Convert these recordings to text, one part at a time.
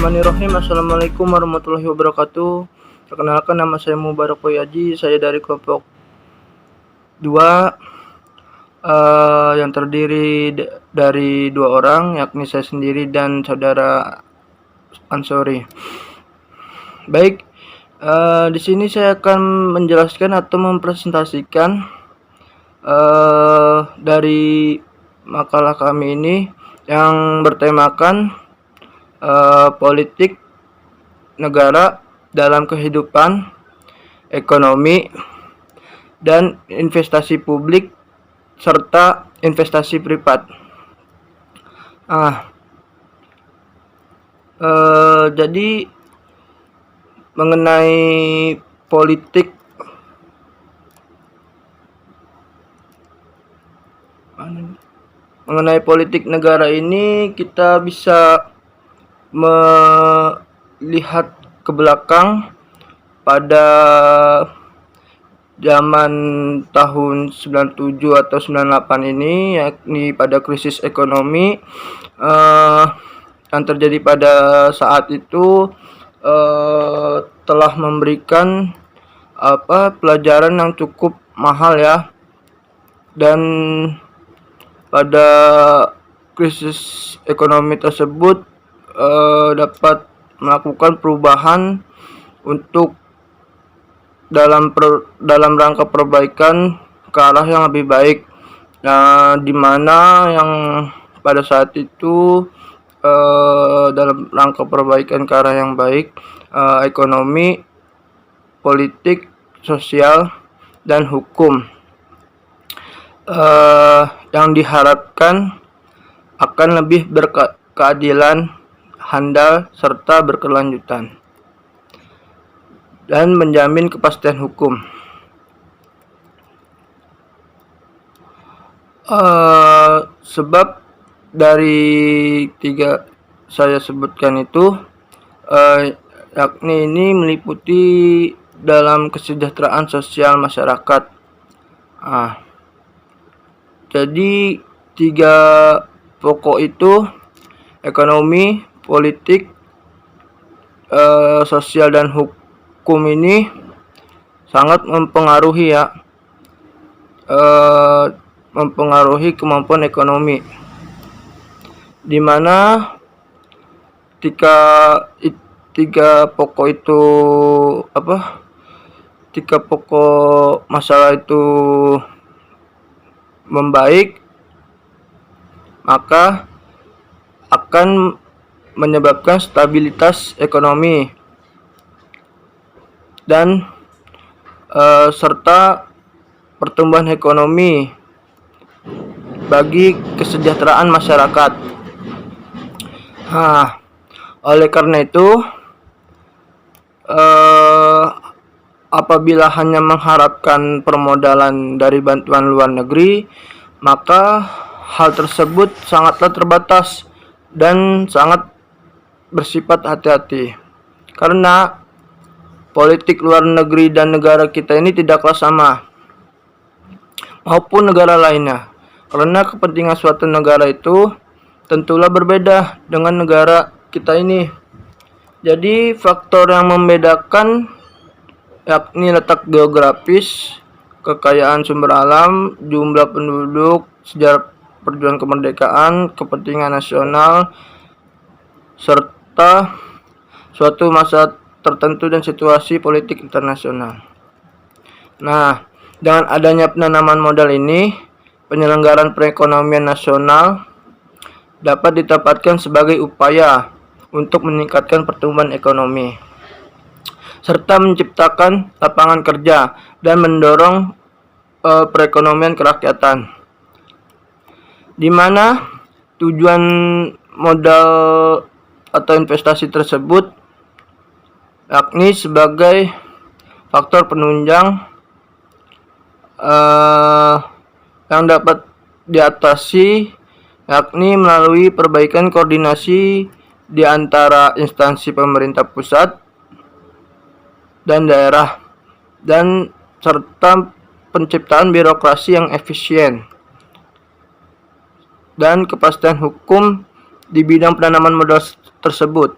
Bismillahirrahmanirrahim. Assalamualaikum warahmatullahi wabarakatuh. Perkenalkan, nama saya Mubarak Poyaji. Saya dari kelompok 2 yang terdiri dari 2 orang, yakni saya sendiri dan saudara Ansori. Baik, di sini saya akan menjelaskan atau mempresentasikan dari makalah kami ini yang bertemakan politik negara dalam kehidupan ekonomi dan investasi publik serta investasi privat. Jadi mengenai politik negara ini, kita bisa melihat ke belakang pada zaman tahun 97 atau 98 ini, yakni pada krisis ekonomi yang terjadi pada saat itu, telah memberikan pelajaran yang cukup mahal ya. Dan pada krisis ekonomi tersebut dapat melakukan perubahan untuk dalam rangka perbaikan ke arah yang lebih baik, di mana yang pada saat itu dalam rangka perbaikan ke arah yang baik, ekonomi, politik, sosial, dan hukum yang diharapkan akan lebih berkeadilan, handal, serta berkelanjutan, dan menjamin kepastian hukum. Sebab dari 3 saya sebutkan itu, yakni ini meliputi dalam kesejahteraan sosial masyarakat. Jadi 3 pokok itu, ekonomi, politik, sosial, dan hukum ini sangat mempengaruhi mempengaruhi kemampuan ekonomi, dimana ketika 3 pokok itu tiga pokok masalah itu membaik, maka akan menyebabkan stabilitas ekonomi dan serta pertumbuhan ekonomi bagi kesejahteraan masyarakat. Oleh karena itu, apabila hanya mengharapkan permodalan dari bantuan luar negeri, maka hal tersebut sangatlah terbatas dan sangat bersifat hati-hati, karena politik luar negeri dan negara kita ini tidaklah sama maupun negara lainnya, karena kepentingan suatu negara itu tentulah berbeda dengan negara kita ini. Jadi faktor yang membedakan yakni letak geografis, kekayaan sumber alam, jumlah penduduk, sejarah perjuangan kemerdekaan, kepentingan nasional, serta suatu masa tertentu dan situasi politik internasional. Dengan adanya penanaman modal ini, penyelenggaraan perekonomian nasional dapat ditempatkan sebagai upaya untuk meningkatkan pertumbuhan ekonomi, serta menciptakan lapangan kerja dan mendorong perekonomian kerakyatan, di mana tujuan modal atau investasi tersebut yakni sebagai faktor penunjang yang dapat diatasi, yakni melalui perbaikan koordinasi di antara instansi pemerintah pusat dan daerah, dan serta penciptaan birokrasi yang efisien dan kepastian hukum di bidang penanaman modal tersebut.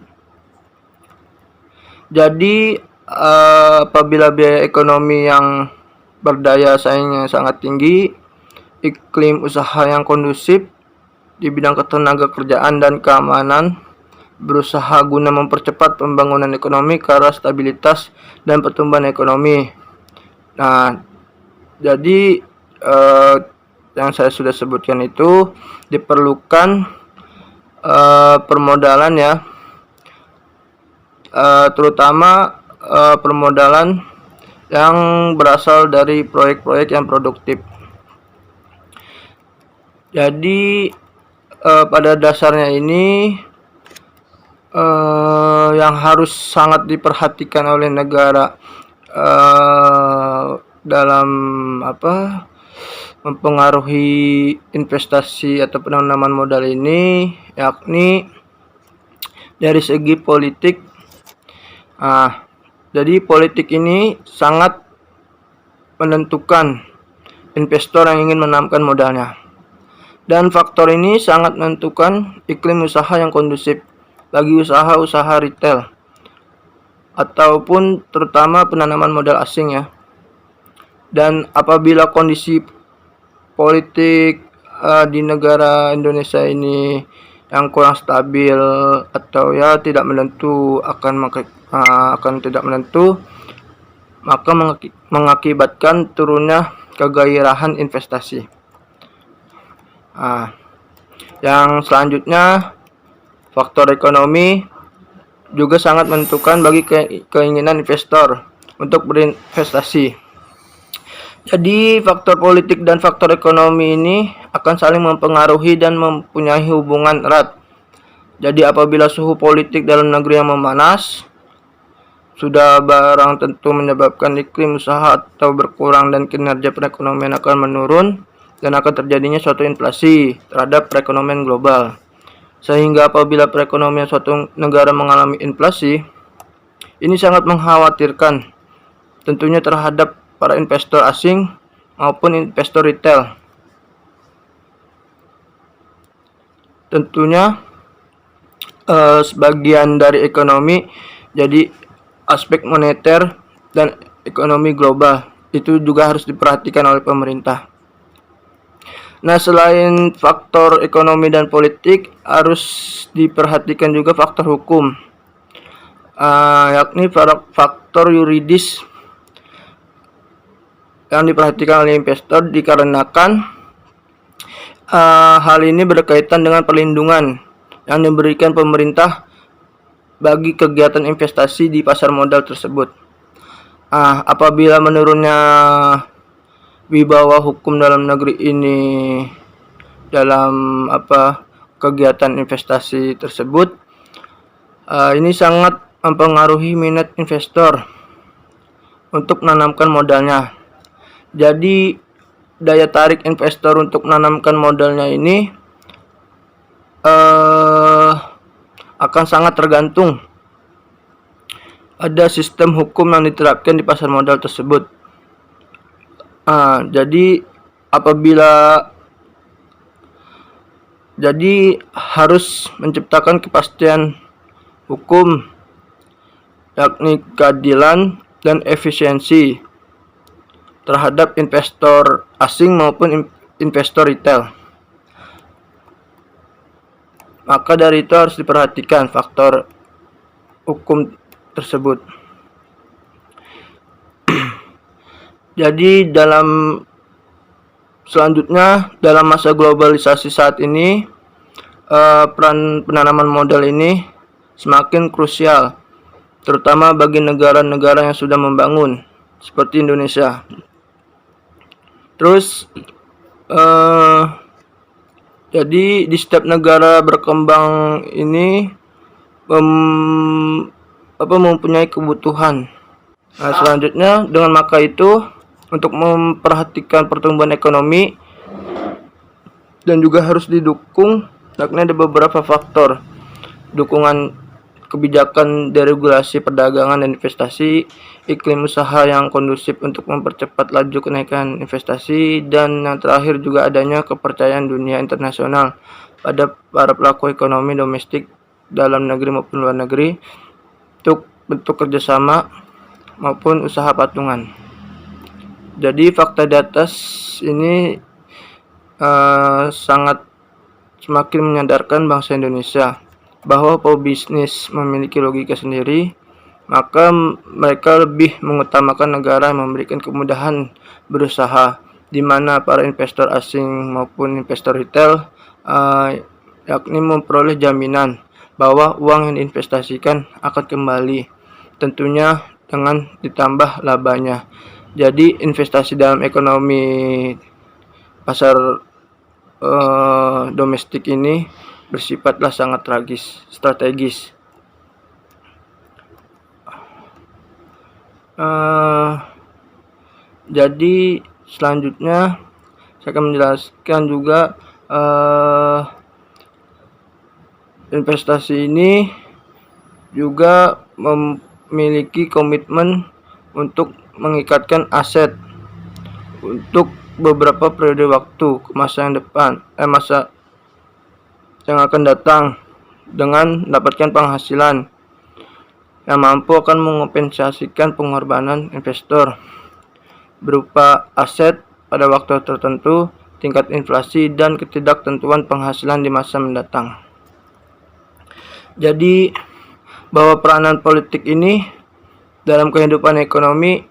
Jadi apabila biaya ekonomi yang berdaya saingnya sangat tinggi, iklim usaha yang kondusif di bidang ketenaga kerjaan dan keamanan, berusaha guna mempercepat pembangunan ekonomi ke arah stabilitas dan pertumbuhan ekonomi. Nah, jadi yang saya sudah sebutkan itu diperlukan permodalan ya, terutama permodalan yang berasal dari proyek-proyek yang produktif. Jadi pada dasarnya ini yang harus sangat diperhatikan oleh negara dalam mempengaruhi investasi atau penanaman modal ini, yakni dari segi politik. Jadi politik ini sangat menentukan investor yang ingin menanamkan modalnya. Dan faktor ini sangat menentukan iklim usaha yang kondusif bagi usaha-usaha retail ataupun terutama penanaman modal asing ya. Dan apabila kondisi politik di negara Indonesia ini yang kurang stabil atau ya tidak menentu, akan tidak menentu, maka mengakibatkan turunnya kegairahan investasi. Yang selanjutnya, faktor ekonomi juga sangat menentukan bagi keinginan investor untuk berinvestasi. Jadi faktor politik dan faktor ekonomi ini akan saling mempengaruhi dan mempunyai hubungan erat. Jadi apabila suhu politik dalam negeri yang memanas, sudah barang tentu menyebabkan iklim usaha atau berkurang dan kinerja perekonomian akan menurun dan akan terjadinya suatu inflasi terhadap perekonomian global. Sehingga apabila perekonomian suatu negara mengalami inflasi, ini sangat mengkhawatirkan tentunya terhadap para investor asing maupun investor retail. Tentunya sebagian dari ekonomi, jadi aspek moneter dan ekonomi global itu juga harus diperhatikan oleh pemerintah. Nah, selain faktor ekonomi dan politik, harus diperhatikan juga faktor hukum, yakni faktor yuridis yang diperhatikan oleh investor dikarenakan hal ini berkaitan dengan perlindungan yang diberikan pemerintah bagi kegiatan investasi di pasar modal tersebut. Apabila menurunnya wibawa hukum dalam negeri ini dalam kegiatan investasi tersebut, ini sangat mempengaruhi minat investor untuk menanamkan modalnya. Jadi daya tarik investor untuk menanamkan modalnya ini akan sangat tergantung pada sistem hukum yang diterapkan di pasar modal tersebut. Jadi harus menciptakan kepastian hukum, yakni keadilan dan efisiensi terhadap investor asing maupun investor retail. Maka dari itu harus diperhatikan faktor hukum tersebut. Jadi selanjutnya dalam masa globalisasi saat ini, peran penanaman modal ini semakin krusial, terutama bagi negara-negara yang sudah membangun seperti Indonesia. Terus jadi di setiap negara berkembang ini mempunyai kebutuhan. Nah, selanjutnya dengan maka itu untuk memperhatikan pertumbuhan ekonomi dan juga harus didukung, yakni ada beberapa faktor dukungan kebijakan deregulasi perdagangan dan investasi, iklim usaha yang kondusif untuk mempercepat laju kenaikan investasi, dan yang terakhir juga adanya kepercayaan dunia internasional pada para pelaku ekonomi domestik dalam negeri maupun luar negeri untuk bentuk kerjasama maupun usaha patungan. Jadi fakta di atas ini sangat semakin menyadarkan bangsa Indonesia bahwa pebisnis memiliki logika sendiri, maka mereka lebih mengutamakan negara yang memberikan kemudahan berusaha, di mana para investor asing maupun investor retail yakni memperoleh jaminan bahwa uang yang diinvestasikan akan kembali, tentunya dengan ditambah labanya. Jadi investasi dalam ekonomi pasar domestik ini bersifatlah sangat strategis. Jadi selanjutnya saya akan menjelaskan juga investasi ini juga memiliki komitmen untuk mengikatkan aset untuk beberapa periode waktu ke masa yang akan datang, dengan mendapatkan penghasilan yang mampu akan mengompensasikan pengorbanan investor berupa aset pada waktu tertentu, tingkat inflasi, dan ketidaktentuan penghasilan di masa mendatang. Jadi bahwa peranan politik ini dalam kehidupan ekonomi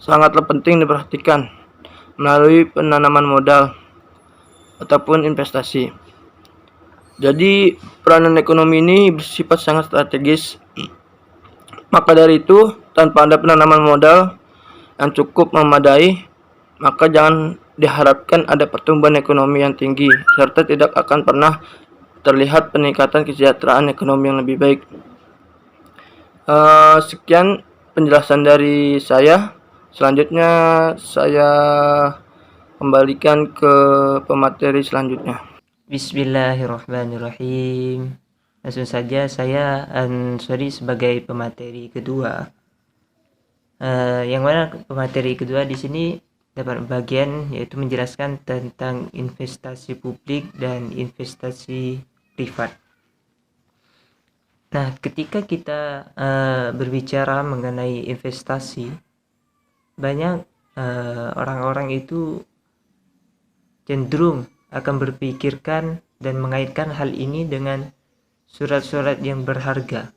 sangatlah penting diperhatikan melalui penanaman modal ataupun investasi. Jadi peranan ekonomi ini bersifat sangat strategis. Maka dari itu, tanpa ada penanaman modal yang cukup memadai, maka jangan diharapkan ada pertumbuhan ekonomi yang tinggi, serta tidak akan pernah terlihat peningkatan kesejahteraan ekonomi yang lebih baik. Sekian penjelasan dari saya. Selanjutnya saya kembalikan ke pemateri selanjutnya. Bismillahirrahmanirrahim. Langsung saja saya Ansori sebagai pemateri kedua. Yang mana pemateri kedua di sini dapat bagian yaitu menjelaskan tentang investasi publik dan investasi privat. Nah, ketika kita berbicara mengenai investasi, banyak orang-orang itu cenderung akan berpikirkan dan mengaitkan hal ini dengan surat-surat yang berharga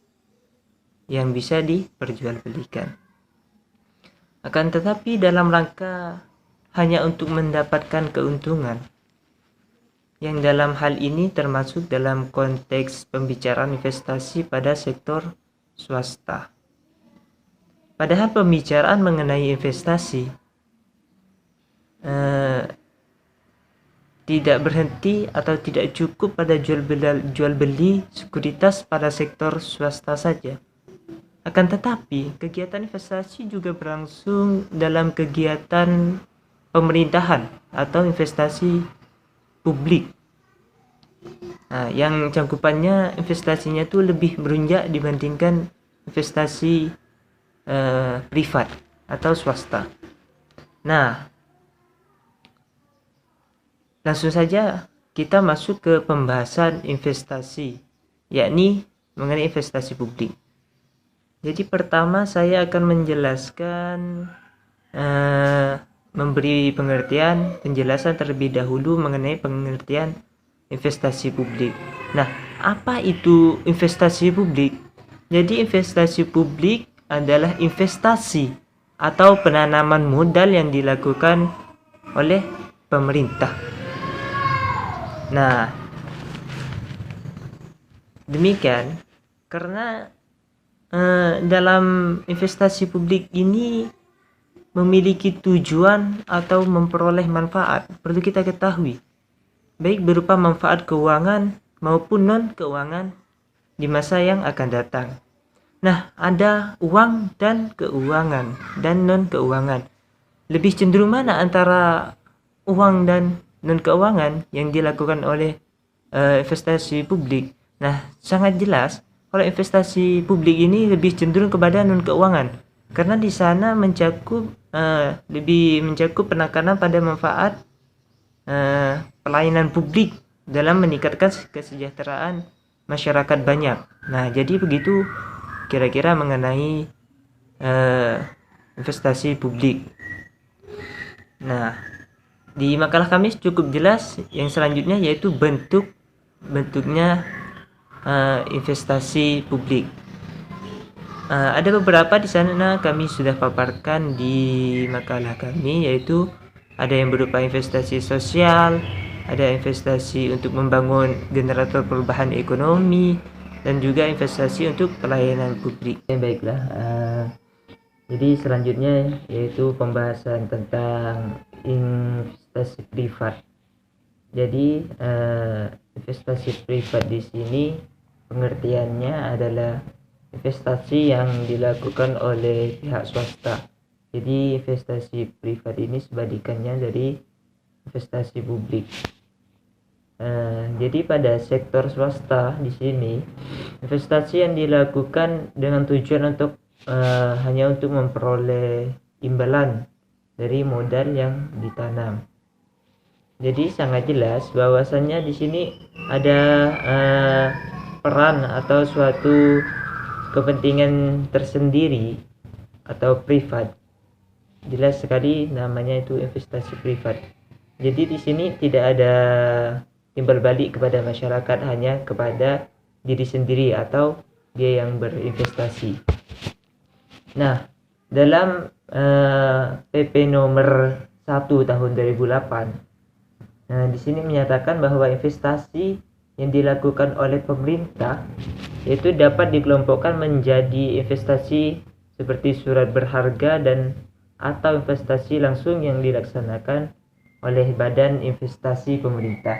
yang bisa diperjualbelikan. Akan tetapi dalam rangka hanya untuk mendapatkan keuntungan, yang dalam hal ini termasuk dalam konteks pembicaraan investasi pada sektor swasta. Padahal pembicaraan mengenai investasi tidak berhenti atau tidak cukup pada jual beli sekuritas pada sektor swasta saja. Akan tetapi kegiatan investasi juga berlangsung dalam kegiatan pemerintahan atau investasi publik. Nah, yang cakupannya investasinya itu lebih berunjak dibandingkan investasi privat atau swasta. Nah, langsung saja kita masuk ke pembahasan investasi, yakni mengenai investasi publik. Jadi pertama saya akan menjelaskan memberi penjelasan terlebih dahulu mengenai pengertian investasi publik. Nah, apa itu investasi publik? Jadi investasi publik adalah investasi atau penanaman modal yang dilakukan oleh pemerintah. Nah, demikian karena dalam investasi publik ini memiliki tujuan atau memperoleh manfaat, perlu kita ketahui, baik berupa manfaat keuangan maupun non-keuangan di masa yang akan datang. Nah, ada uang dan keuangan dan non-keuangan. Lebih cenderung mana antara uang dan non-keuangan yang dilakukan oleh investasi publik? Nah, sangat jelas kalau investasi publik ini lebih cenderung kepada non-keuangan, karena di sana lebih mencakup penekanan pada manfaat pelayanan publik dalam meningkatkan kesejahteraan masyarakat banyak. Nah, jadi begitu kira-kira mengenai investasi publik. Nah, di makalah kami cukup jelas. Yang selanjutnya yaitu bentuknya investasi publik. Ada beberapa di sana kami sudah paparkan di makalah kami, yaitu ada yang berupa investasi sosial, ada investasi untuk membangun generator perubahan ekonomi, dan juga investasi untuk pelayanan publik. Baiklah, jadi selanjutnya yaitu pembahasan tentang investasi privat. Jadi investasi privat di sini pengertiannya adalah investasi yang dilakukan oleh pihak swasta. Jadi investasi privat ini sebalikannya dari investasi publik. Jadi pada sektor swasta di sini investasi yang dilakukan dengan tujuan untuk hanya untuk memperoleh imbalan dari modal yang ditanam. Jadi sangat jelas bahwasannya di sini ada peran atau suatu kepentingan tersendiri atau privat. Jelas sekali namanya itu investasi privat. Jadi di sini tidak ada timbal balik kepada masyarakat, hanya kepada diri sendiri atau dia yang berinvestasi. Nah, dalam PP nomor 1 tahun 2008, di sini menyatakan bahwa investasi yang dilakukan oleh pemerintah itu dapat dikelompokkan menjadi investasi seperti surat berharga dan atau investasi langsung yang dilaksanakan oleh badan investasi pemerintah.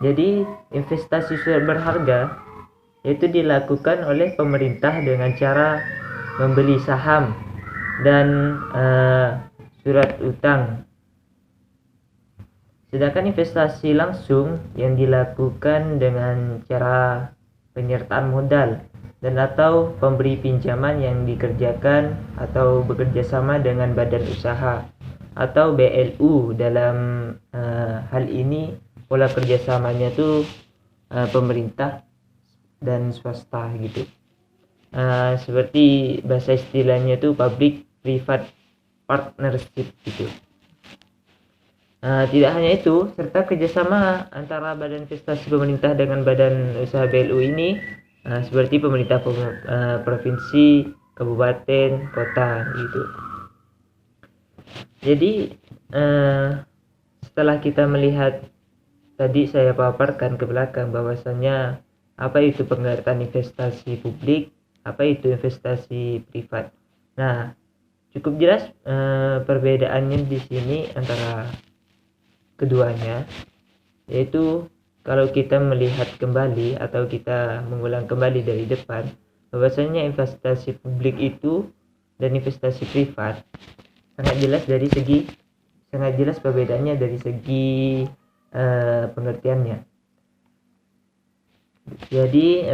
Jadi investasi surat berharga itu dilakukan oleh pemerintah dengan cara membeli saham dan surat utang. Sedangkan investasi langsung yang dilakukan dengan cara penyertaan modal dan atau pemberi pinjaman yang dikerjakan atau bekerja sama dengan badan usaha atau BLU. Dalam hal ini pola kerjasamanya tuh pemerintah dan swasta gitu. Seperti bahasa istilahnya tuh public private partnership gitu. Tidak hanya itu, serta kerjasama antara badan investasi pemerintah dengan badan usaha BLU ini seperti pemerintah provinsi, kabupaten, kota gitu. Jadi setelah kita melihat tadi saya paparkan ke belakang bahwasannya apa itu pengertian investasi publik, apa itu investasi privat. Nah, cukup jelas perbedaannya di sini antara keduanya, yaitu kalau kita melihat kembali atau kita mengulang kembali dari depan, bahwasanya investasi publik itu dan investasi privat sangat jelas perbedaannya dari segi pengertiannya. Jadi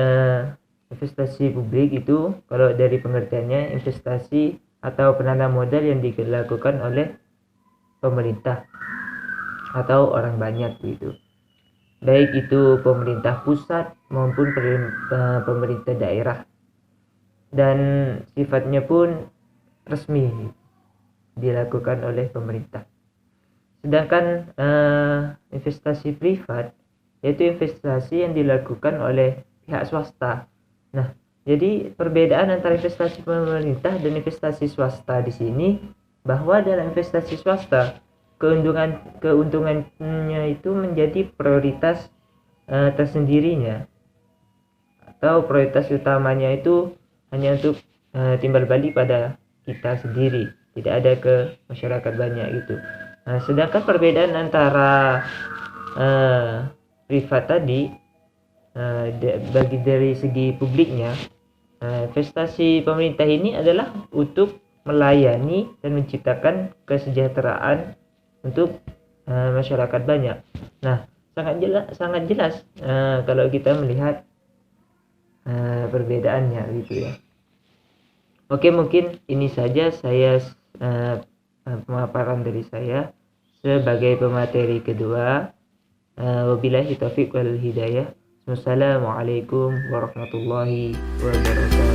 investasi publik itu kalau dari pengertiannya investasi atau penanam modal yang dilakukan oleh pemerintah atau orang banyak gitu, baik itu pemerintah pusat maupun pemerintah daerah, dan sifatnya pun resmi dilakukan oleh pemerintah. Sedangkan investasi privat yaitu investasi yang dilakukan oleh pihak swasta. Nah, jadi perbedaan antara investasi pemerintah dan investasi swasta di sini bahwa dalam investasi swasta keuntungannya itu menjadi prioritas tersendirinya atau prioritas utamanya itu hanya untuk timbal balik pada kita sendiri, tidak ada ke masyarakat banyak gitu. Sedangkan perbedaan antara privat tadi bagi dari segi publiknya, investasi pemerintah ini adalah untuk melayani dan menciptakan kesejahteraan untuk masyarakat banyak. Nah, sangat jelas kalau kita melihat perbedaannya gitu ya. Oke, mungkin ini saja saya pemaparan dari saya sebagai pemateri kedua. Wabillahi taufiq wal hidayah. Wassalamualaikum warahmatullahi wabarakatuh.